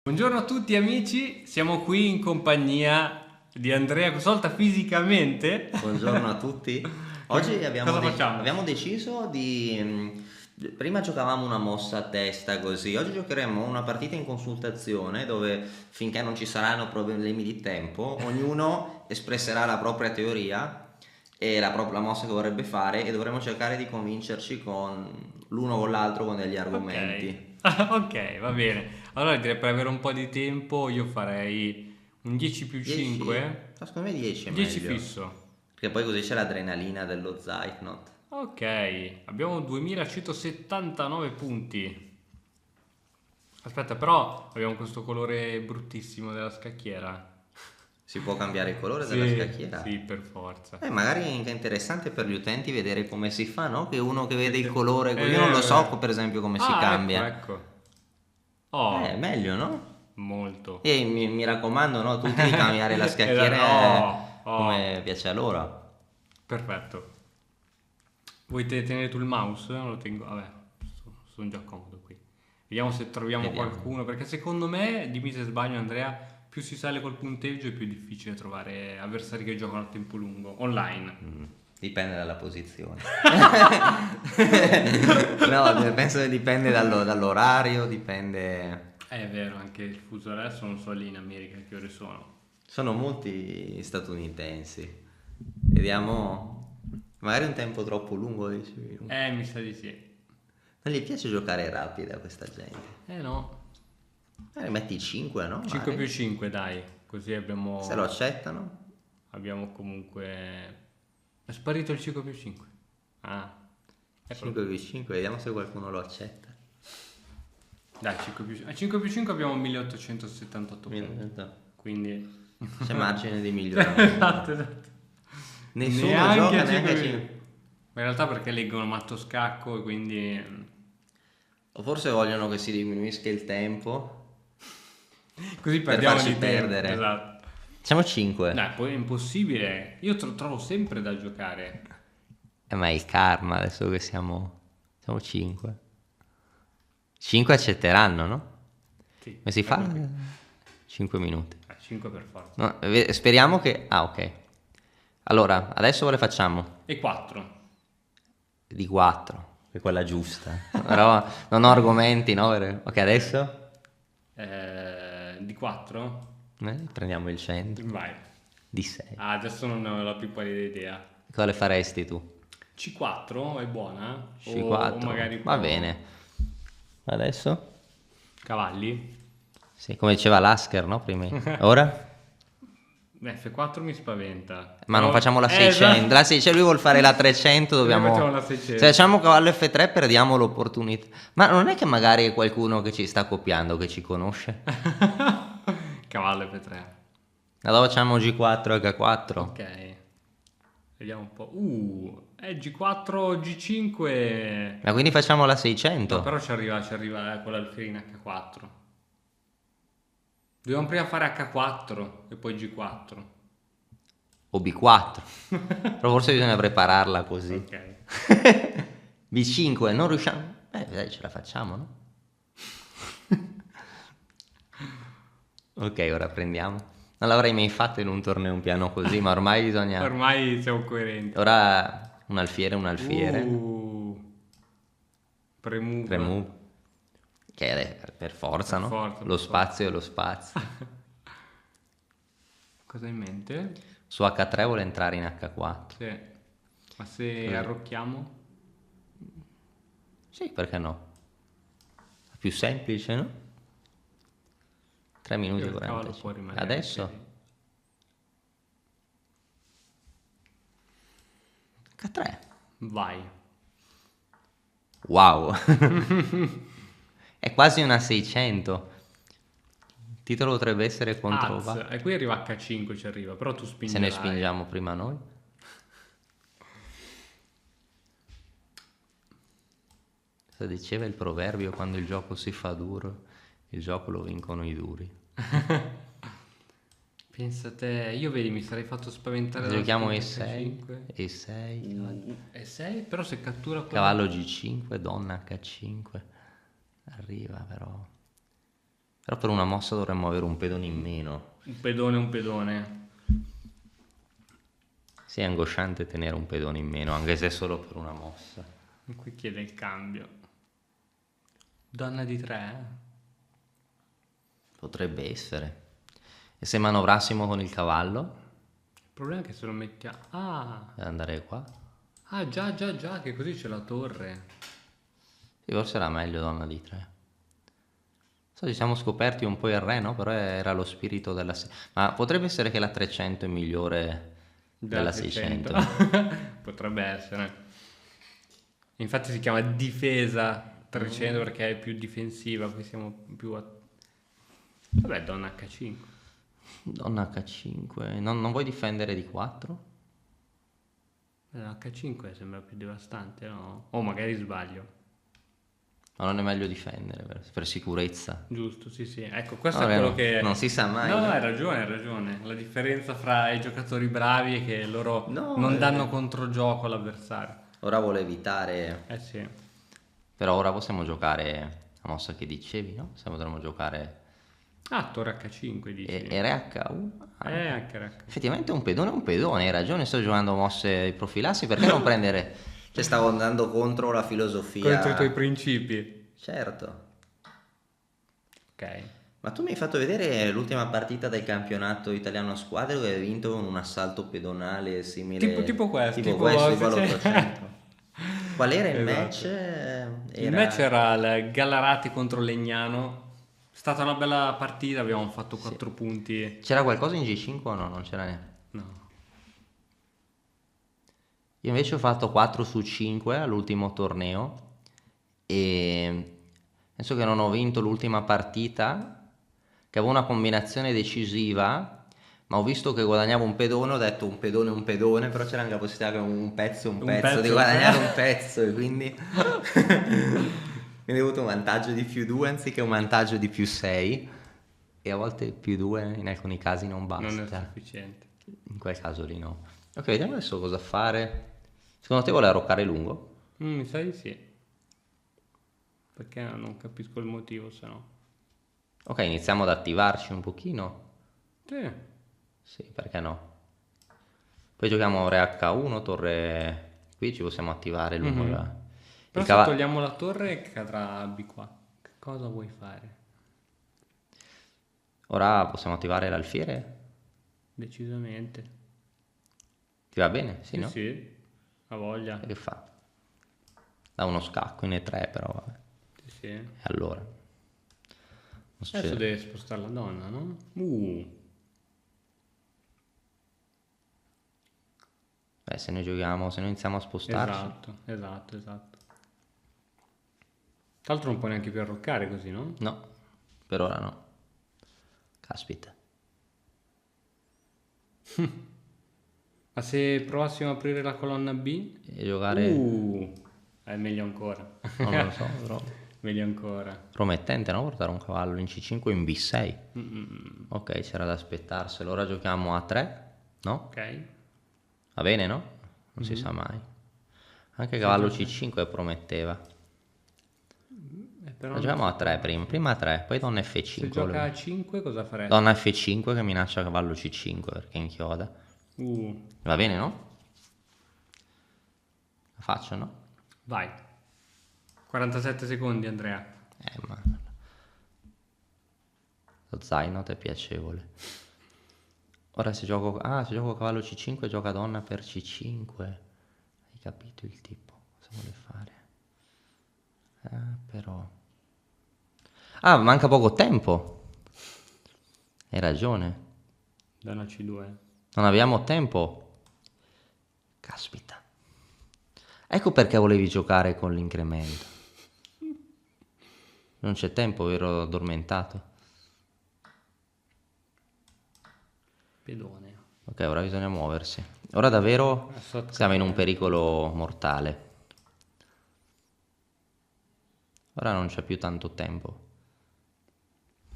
Buongiorno a tutti amici, siamo qui in compagnia di Andrea, questa volta fisicamente. Buongiorno a tutti. Oggi Cosa facciamo? abbiamo deciso di... Prima giocavamo una mossa a testa così, oggi giocheremo una partita in consultazione dove finché non ci saranno problemi di tempo, ognuno espresserà la propria teoria e la mossa che vorrebbe fare e dovremo cercare di convincerci con l'uno con l'altro con degli argomenti. Ok, va bene. Allora direi per avere un po' di tempo io farei un 10 più 10? 5. Secondo me 10 è 10 meglio, fisso. perché poi così c'è l'adrenalina dello Zeitnot. Ok, abbiamo 2179 punti. Aspetta, però abbiamo questo colore bruttissimo della scacchiera. Si può cambiare il colore della Sì, scacchiera? sì, per forza. Magari è interessante per gli utenti vedere come si fa, no? Che uno che vede il Perché- colore, È io non lo vero, è so vero. per esempio come si Ah, ecco, cambia. ecco. Oh, Meglio, no? molto. E mi raccomando, no? Tutti di cambiare la scacchiera Oh, oh, come piace a loro. perfetto. Vuoi tenere tu il mouse? Non lo tengo. Vabbè, sono già comodo qui. Vediamo se troviamo Vediamo. qualcuno. Perché secondo me, dimmi se sbaglio, Andrea, più si sale col punteggio è più difficile trovare avversari che giocano a tempo lungo online. Dipende dalla posizione. No, penso che dipende dall'orario, dipende... È vero, anche il fuso adesso non so lì in America che ore sono. Sono molti statunitensi. Vediamo, magari un tempo troppo lungo, 10 minuti. Mi sa di sì. Non gli piace giocare rapida a questa gente. No. Metti 5, no? 5 più Magari. 5, dai. Così Se lo accettano. abbiamo comunque... È sparito il 5 più 5. Ah, eccolo. 5 più 5, vediamo se qualcuno lo accetta. Dai, 5 più 5 abbiamo 1878 punti. Esatto. Quindi... C'è margine di miglioramento. esatto. Nessuno Neanche gioca a 5 neanche a più... 5. Ma in realtà perché leggono matto scacco e quindi... O forse vogliono che si diminuisca il tempo Così per perdiamo farci di tempo. perdere. Esatto. Siamo 5. Dai, poi è impossibile. Io trovo sempre da giocare. Ma è il karma adesso che siamo 5. 5 accetteranno, no? Sì. Come si fa? Ecco qui. 5 minuti. 5 per forza. No, speriamo che... Ah, ok. Allora, adesso le facciamo? E 4. Di 4, che è quella giusta. Però non ho argomenti, no? Ok, adesso? Di 4? Prendiamo il centro. Vai. Di 6. Ah, adesso non ho la più pallida idea. Quale faresti tu? C4 è buona? C4. O magari Va bene. Adesso? cavalli? Sì, come diceva Lasker, no? Prima. Ora? F4 mi spaventa. Ma non Però- facciamo la 600. esatto. La 600, lui vuole fare la 300, Facciamo dobbiamo... la 600. Se facciamo cavallo F3 perdiamo l'opportunità. Ma non è che magari è qualcuno che ci sta copiando, che ci conosce? Cavallo F3. Allora facciamo G4 e H4. Ok. Vediamo un po'. G4, G5. Ma quindi facciamo la 600? No, però ci arriva con l'alfiere in H4. Dobbiamo prima fare H4 e poi G4. O B4. Però forse bisogna prepararla così. Ok. B5, non riusciamo... dai, ce la facciamo, no? Ok, ora prendiamo. Non l'avrei mai fatto in un torneo un piano così, ma ormai bisogna... Ormai siamo coerenti. Ora un alfiere. Premove. Remove. Che è per forza, no? forza, Lo per spazio è lo spazio. Cosa hai in mente? Su H3 vuole entrare in H4. Sì. Ma se arrocchiamo? Sì, perché no? È più semplice, no? 3 minuti e Il cavallo 45. può rimanere Adesso? in piedi. H3. Vai. Wow. È quasi una 600. Il titolo potrebbe essere contro... Az. E qui arriva H5, ci arriva, però tu Se spingerai. ne spingiamo prima noi. Cosa diceva il proverbio? Quando il gioco si fa duro, il gioco lo vincono i duri. Pensa te, io vedi mi sarei fatto spaventare dal Giochiamo punto E6, H5. E6, E6, però se cattura quello... cavallo G5, donna H5. Arriva però. Però per una mossa dovremmo avere un pedone in meno. Un pedone. Sì, è angosciante tenere un pedone in meno, anche se è solo per una mossa. Qui chiede il cambio. Donna di 3. Potrebbe essere. E se manovrassimo con il cavallo? Il problema è che se lo mettiamo... Deve andare qua? Già, che così c'è la torre. Sì, forse era meglio donna di 3. Ci siamo scoperti un po' il re, no? Però era lo spirito della... Ma potrebbe essere che la 300 è migliore della 600. Potrebbe essere. Infatti si chiama difesa 300 perché è più difensiva, qui siamo più Vabbè, donna H5. Donna H5. Non vuoi difendere di 4? H5 sembra più devastante, no? O magari sbaglio. Ma non è meglio difendere per sicurezza. Giusto, sì. Ecco, questo è quello che... Non si sa mai. No, hai ragione. La differenza fra i giocatori bravi è che loro non danno controgioco all'avversario. Ora vuole evitare... Sì. Però ora possiamo giocare la mossa che dicevi, no? Se potremmo giocare... torre H5 dici. E re H1? Anche re H1. Effettivamente un pedone, hai ragione, sto giocando mosse profilassi, perché non prendere... Cioè stavo andando contro la filosofia... Contro i tuoi principi. Certo. Ok. Ma tu mi hai fatto vedere l'ultima partita del campionato italiano a squadre dove hai vinto con un assalto pedonale simile... Tipo questo. Tipo questo, tipo cioè... l'800. Qual era il Esatto. match? Il match era il Gallarati contro Legnano. È stata una bella partita, abbiamo fatto 4 punti. C'era qualcosa in G5 o no? Non c'era neanche. No. Io invece ho fatto 4 su 5 all'ultimo torneo e penso che non ho vinto l'ultima partita, che avevo una combinazione decisiva, ma ho visto che guadagnavo un pedone, ho detto un pedone, però c'era anche la possibilità che un pezzo di guadagnare un pezzo e quindi ho avuto un vantaggio di più 2 anziché un vantaggio di più 6 e a volte più 2 in alcuni casi non basta. Non è sufficiente. In quel caso lì no. Ok, vediamo adesso cosa fare. Secondo te vuole arroccare lungo? Mi sa di sì. Perché non capisco il motivo, se no. Ok, iniziamo ad attivarci un pochino. Sì. Sì, perché no? Poi giochiamo re H1, torre... Qui ci possiamo attivare lungo la... Però se togliamo la torre cadrà B4. Che cosa vuoi fare? Ora possiamo attivare l'alfiere? Decisamente. Ti va bene? Sì, no? Sì, ha voglia. E che fa? Da uno scacco in E3 però, vabbè. Sì. E allora? Adesso deve spostare la donna, no? Beh, se noi giochiamo, se noi iniziamo a spostarci... Esatto. Tra l'altro non può neanche più arroccare così, no? No, per ora no. Caspita. Ma se provassimo a aprire la colonna B? E giocare... È meglio ancora. Non lo so, però... Meglio ancora. Promettente, no? Portare un cavallo in C5 in B6. Ok, c'era da aspettarselo. Ora giochiamo a 3, no? Ok. Va bene, no? Non si sa mai. Anche cavallo C5 prometteva. Però Giochiamo a 3 prima. Prima a 3, poi donna F5. Se gioca a 5 cosa farete? Donna F5 che minaccia cavallo C5 perché inchioda. Va bene, no? La faccio, no? Vai. 47 secondi, Andrea. Ma... Lo zaino è piacevole. Ora se gioco... se gioco cavallo C5 gioca donna per C5. Hai capito il tipo? Cosa vuole fare? Però... manca poco tempo. Hai ragione. Donna C2. Non abbiamo tempo. Caspita. Ecco perché volevi giocare con l'incremento. Non c'è tempo, ero addormentato. Pedone. Ok, ora bisogna muoversi. Ora davvero siamo in un pericolo mortale. Ora non c'è più tanto tempo.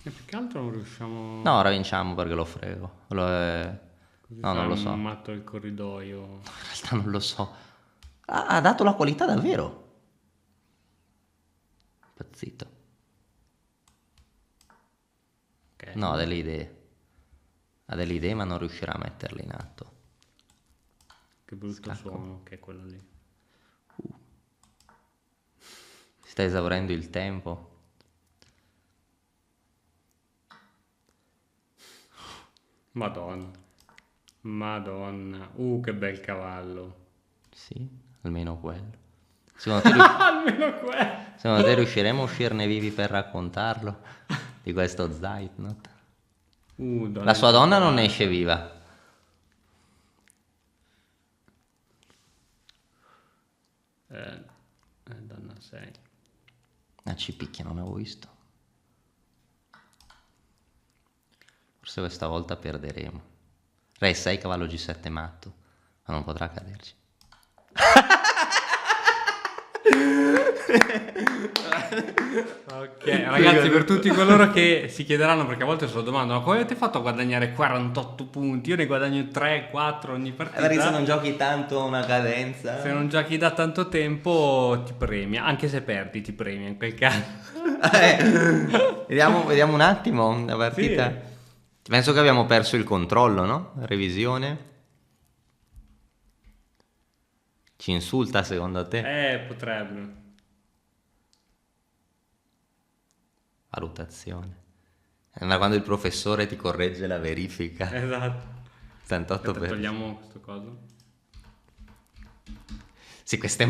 E più che altro non riusciamo... No, ora vinciamo perché lo frego. Così No, non lo so. un matto il corridoio. In realtà non lo so. Ha dato la qualità davvero. Impazzito. No, ha delle idee. Ha delle idee ma non riuscirà a metterle in atto. Che brutto Scacco. suono che è quello lì. Si sta esaurendo il tempo. Madonna. Madonna. Che bel cavallo. Sì, almeno quello. Secondo te, rius- Almeno quello. secondo te riusciremo a uscirne vivi per raccontarlo? Di questo Zeitnot? La sua donna non ne esce viva. Donna 6. Ah, ci picchia, non avevo visto. Forse questa volta perderemo. Re 6, cavallo G7 matto. Ma non potrà caderci. Ok, ragazzi, per tutti coloro che si chiederanno, perché a volte se lo domandano, come avete fatto a guadagnare 48 punti? Io ne guadagno 3, 4 ogni partita. Perché se non giochi tanto una cadenza. Se non giochi da tanto tempo ti premia, anche se perdi ti premia in quel caso. Vediamo un attimo la partita. Sì. Penso che abbiamo perso il controllo, no? Revisione. Ci insulta secondo te? Potrebbe. Valutazione. Ma quando il professore ti corregge la verifica. Esatto. 78 Aspetta, togliamo questo coso. Sì, queste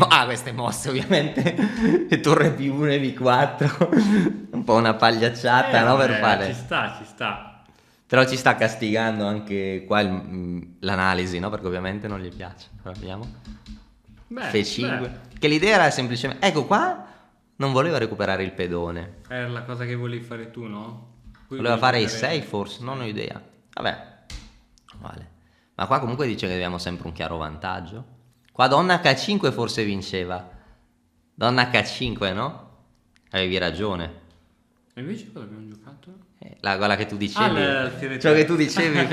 mosse ovviamente. E torre P1 e V4. Un po' una pagliacciata, no? Per fare. Ci sta. Però ci sta castigando anche qua l'analisi, no? Perché ovviamente non gli piace. Però vediamo. F5. Che l'idea era semplicemente... Ecco qua, non voleva recuperare il pedone. Era la cosa che volevi fare tu, no? Qui Voleva fare i fare- 6 forse, non ho idea. Vabbè, vale. Ma qua comunque dice che abbiamo sempre un chiaro vantaggio. Qua donna H5 forse vinceva. Donna H5, no? Avevi ragione. E invece cosa abbiamo giocato? Quella che tu dicevi. il fiore Ciò tre. che tu dicevi.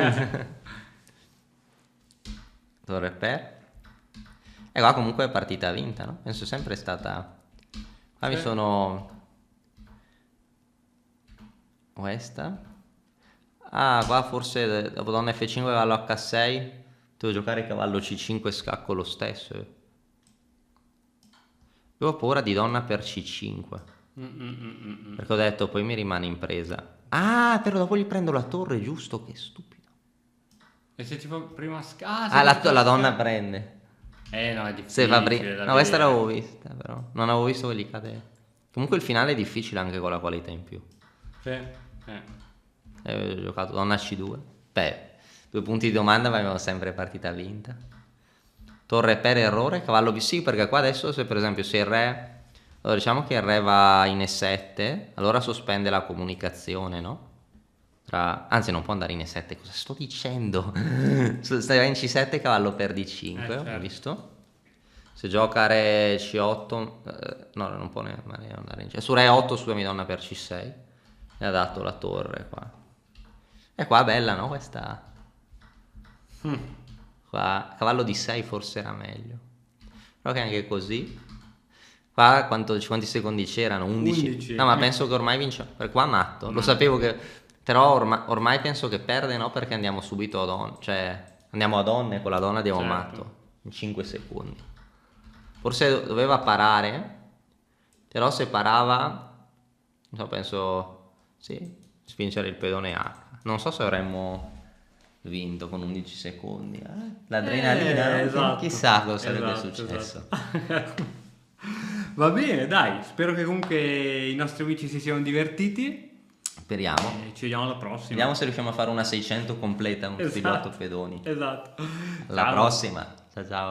Torre per. E qua comunque è partita vinta, no? Penso sempre è stata... Qua mi Sì. sono... Questa. Ah, qua forse dopo donna F5 cavallo H6 devo giocare cavallo C5 e scacco lo stesso. Io ho paura di donna per C5. Perché ho detto poi mi rimane in presa. Ah, però dopo gli prendo la torre, giusto? Che stupido. E se ci fa prima La donna prende. No, è Se difficile fa da No, questa vedere. l'avevo vista, però. Non avevo visto che gli cade. Comunque il finale è difficile anche con la qualità in più. Sì. Ho giocato donna C2. Beh, 2 punti di domanda, ma abbiamo sempre partita vinta. Torre per errore, cavallo B6, perché qua adesso se per esempio se il re... Allora diciamo che il re va in E7, allora sospende la comunicazione, no? Anzi non può andare in E7, cosa sto dicendo? Stai in C7, cavallo per D5, certo. ho visto? Se gioca re C8, no, non può neanche andare in C7. Su re 8, scusami, donna per C6. Mi ha dato la torre qua. E qua è bella, no? Questa... Qua, cavallo di 6 forse era meglio. Però che anche così... Qua quanti secondi c'erano? 11. 11. No, ma penso che ormai vince. Per qua matto. Lo sapevo che... Però ormai penso che perde, no? Perché andiamo subito a donne. Cioè, andiamo a donne, con la donna andiamo Certo. matto. In 5 secondi. Forse doveva parare. Però se parava... Non so, penso... Sì, spingere il pedone H. Non so se avremmo vinto con 11 secondi. L'adrenalina, no? Esatto. Chissà cosa sarebbe Esatto, successo. esatto. Va bene, dai, spero che comunque i nostri amici si siano divertiti. Speriamo. E ci vediamo alla prossima. Vediamo se riusciamo a fare una 600 completa con tutti gli 8 pedoni. Esatto. Alla Ciao. prossima. Ciao ciao.